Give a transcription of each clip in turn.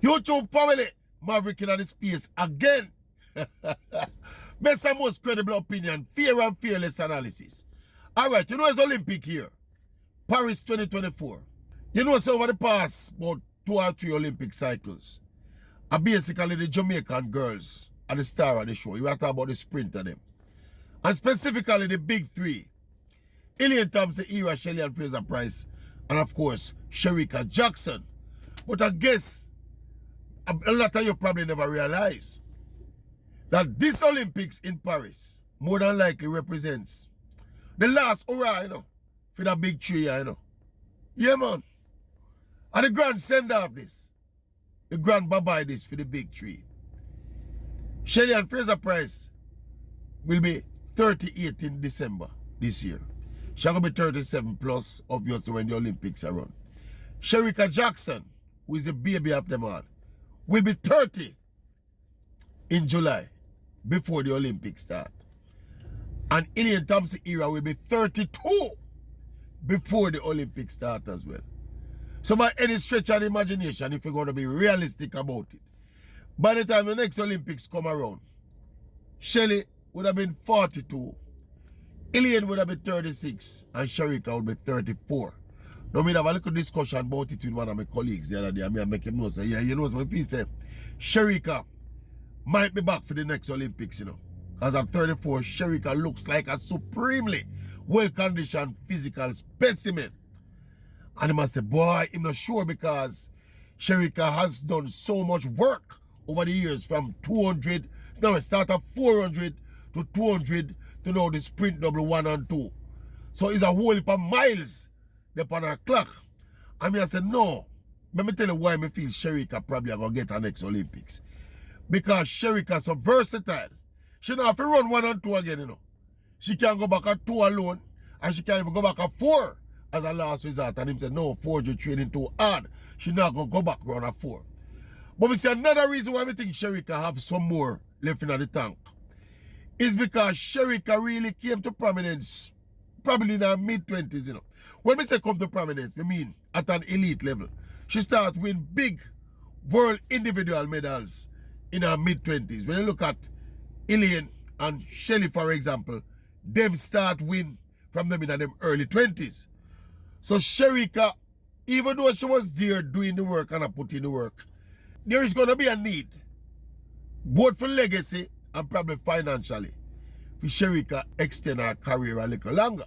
YouTube family, Maverick in the space again. Best and most credible opinion, fair and fearless analysis. Alright, you know it's Olympic here. Paris 2024. You know, so over the past about 2 or 3 Olympic cycles, are basically the Jamaican girls are the star of the show. You are talking about the sprint of them. And specifically the big 3. Thompson-Herah, Shelly and Fraser-Pryce, and of course, Sherica Jackson. But I guess a lot of you probably never realize that this Olympics in Paris more than likely represents the last hurrah, you know, for the big 3, you know. Yeah, man. And the grand send-off this. The grand bye-bye this for the big 3. Shelly and Fraser-Pryce will be 38 in December this year. She's going to be 37 plus, obviously, when the Olympics are run. Sherica Jackson, who is the baby of them all, will be 30 in July, before the Olympics start. And Thompson-Herah will be 32 before the Olympics start as well. So by any stretch of the imagination, if you're going to be realistic about it, by the time the next Olympics come around, Shelly would have been 42, would have been 36, and Sherica would be 34. Now, I have a little discussion about it with one of my colleagues the other day. I make him know, say, yeah, you know, so if say, Sherica might be back for the next Olympics, you know. As I'm 34, Sherica looks like a supremely well-conditioned physical specimen. And I must say, boy, I'm not sure because Sherica has done so much work over the years from 200, now it start at 400 to 200 to now the sprint double 1 and 2. So it's a whole heap of miles upon her clock. And I said, no. Let me tell you why I feel Sherica probably are going to get her next Olympics. Because Sherica is so versatile. She don't have to run 1 and 2 again, you know. She can go back at 2 alone. And she can even go back at 4 as a last resort. And him said, no, 4 you're training too hard. She not going to go back around at 4. But we see another reason why we think Sherica have some more left in the tank is because Sherica really came to prominence probably in her mid-20s, you know. When we say come to prominence, we mean at an elite level. She started winning big world individual medals in her mid-20s. When you look at and Shelly, for example, them start win from them in them early 20s. So Sherica, even though she was there doing the work and putting the work, there is going to be a need, both for legacy and probably financially, for Sherica extend her career a little longer.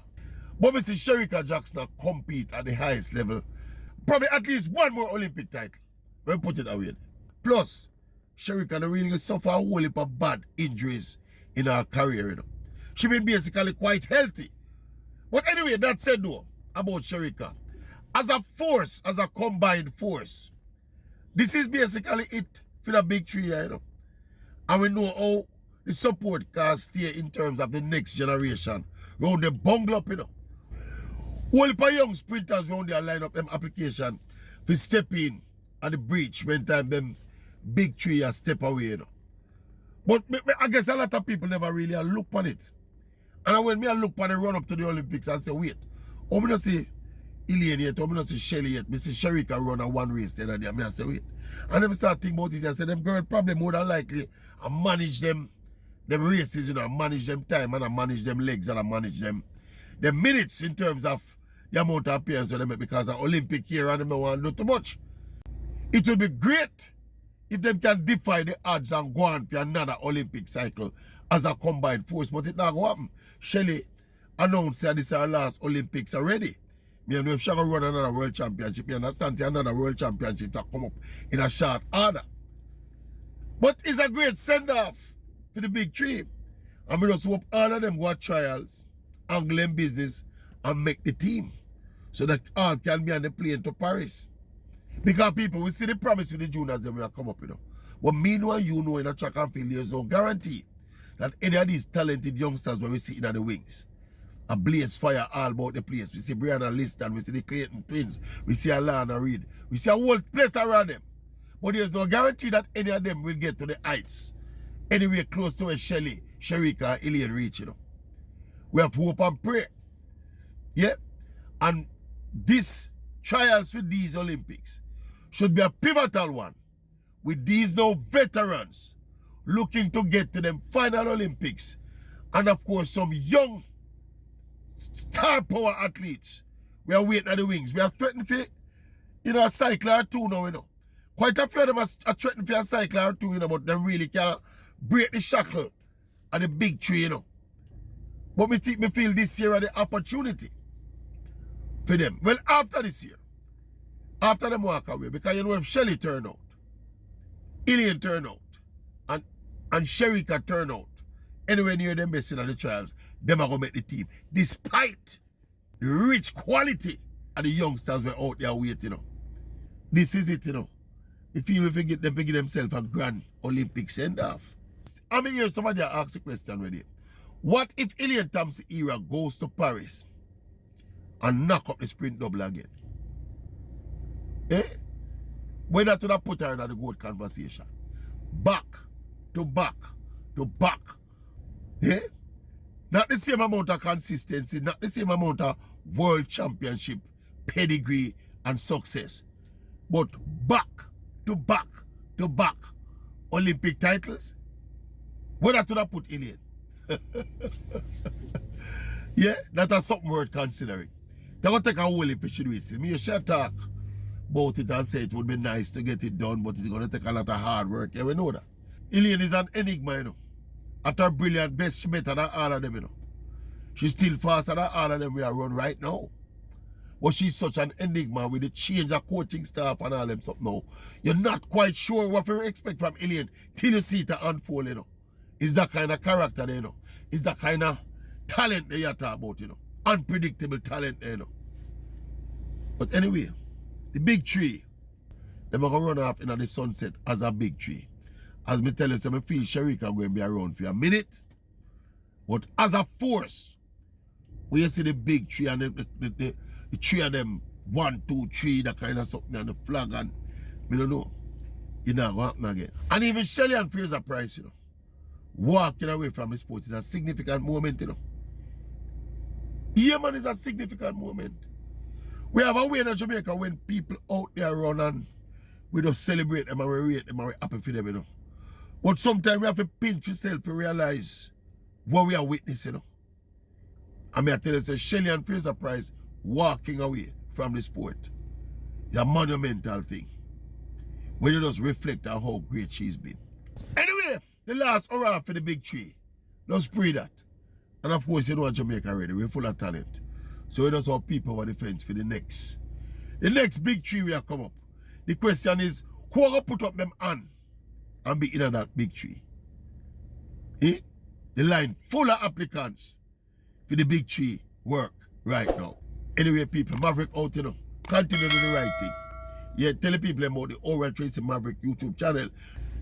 But we see Sherica Jackson compete at the highest level, probably at least 1 more Olympic title. We put it away. Plus, Sherica really suffer a whole heap of bad injuries in her career, you know. She been basically quite healthy. But anyway, that said though, about Sherica, as a force, as a combined force, this is basically it for the big 3, you know. And we know how the support can stay in terms of the next generation round the bungle up, you know. Whole heap of young sprinters round there line up them application for step in at the breach when time them big 3 a step away, you know. But I guess a lot of people never really look on it. And when I look on the run up to the Olympics and say, wait, how me not see yet, how me not see Shelly yet, me see Sherica run a 1 race the other day, I say, wait. And then I start thinking about it and say, them girls probably more than likely I manage them races, you know, I manage them time and I manage them legs and I manage them minutes in terms of the amount of appearance they make because of Olympic year and them don't want to do too much. It would be great if them can defy the odds and go on for another Olympic cycle as a combined force, but it not going to happen. Shelly announced that this is our last Olympics already. I don't know if she will run another world championship. You understand? Another world championship to come up in a short order. But it's a great send-off for the big 3. And we just hope all of them go at trials, angle them business, and make the team. So that all can be on the plane to Paris. Because people will see the promise with the juniors them will come up, you know. But meanwhile, you know, in a track and field, there's no guarantee that any of these talented youngsters when we see in the wings a blaze fire all about the place. We see Brianna Liston, we see the Clayton twins, we see Alana Reid, we see a whole plethora of them. But there's no guarantee that any of them will get to the heights anywhere close to where Shelly, Sherica, and Elaine reach, you know. We have hope and pray. Yeah? And this trials for these Olympics should be a pivotal one with these now veterans looking to get to them final Olympics, and of course some young star power athletes, we are waiting at the wings. We are threatening for, a cycle or two now, Quite a few of them are threatening for a cycle or two, but them really can't break the shackle of the big tree, But me feel this year are the opportunity for them. Well, after this year, after them walk away, because if Shelly turn out, Ilian turn out, and Sherica turn out, anywhere near them best in the trials, them are going to make the team. Despite the rich quality of the youngsters were out there waiting, This is it, They feel if they get them to give themselves a grand Olympic send-off. I mean, hear somebody ask the question already. What if Ilian Thompson-Herah goes to Paris and knock up the sprint double again? We're not going to put her in the gold conversation. Back to back to back. Not the same amount of consistency, not the same amount of world championship, pedigree, and success. But back to back to back Olympic titles. We're not going to put Ilian. That is something worth considering. They're going to take a whole heap of shit with me. You should talk about it and say it would be nice to get it done, but it's going to take a lot of hard work. We know that. Ilian is an enigma, At her brilliant best, she better than all of them, She's still faster than all of them we are run right now. But she's such an enigma with the change of coaching staff and all them stuff now. You're not quite sure what you expect from Ilian till you see it unfold, It's that kind of character there, It's that kind of talent that you talk about, Unpredictable talent there, But anyway, the big tree, they're going to run off in the sunset as a big tree. As me tell you, so I feel Sherica going to be around for a minute. But as a force, when you see the big tree and the tree of them 1, 2, 3, that kind of something, and the flag, and I don't know, it's not going to happen again. And even Shelly and Fraser Price, walking away from the sport is a significant moment, Yeah, man, it's a significant moment. We have a way in Jamaica when people out there run and we just celebrate them and we rate them and we're happy for them, But sometimes we have to pinch yourself to realize what we are witnessing, I mean, I tell you, say Shelly and Fraser Price walking away from the sport is a monumental thing. When you just reflect on how great she's been. Anyway, the last hurrah for the big tree. Just pray that. And of course, Jamaica already, we're full of talent. So we just have people over the fence for the next big tree we have come up. The question is, who are going to put up them hand and be in that big tree? The line full of applicants for the big tree work right now. Anyway, people, Maverick out, continue to do the right thing. Yeah, tell the people about the Oral Tracy Maverick YouTube channel.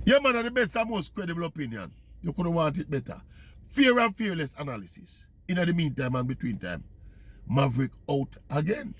Yeah, man, the best and most credible opinion. You couldn't want it better. Fair and fearless analysis. In the meantime and between time, Maverick out again.